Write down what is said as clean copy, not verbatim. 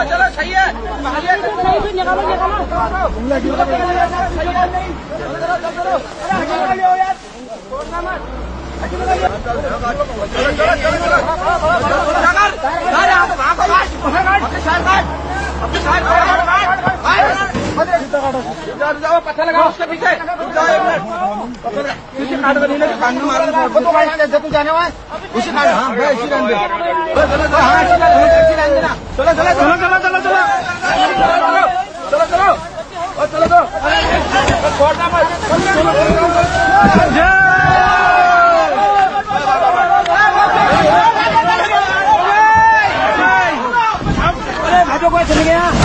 चलो सही है जाओ पत्थर लगाओ उसके पीछे उसी काट में नहीं कान में मारो तू जाने हुआ उसी काट हाँ भाई इसी लाइन में हाँ इसी लाइन में ना चलो चलो चलो चलो चलो चलो चलो चलो और चलो तो छोड़ना मत चले गया।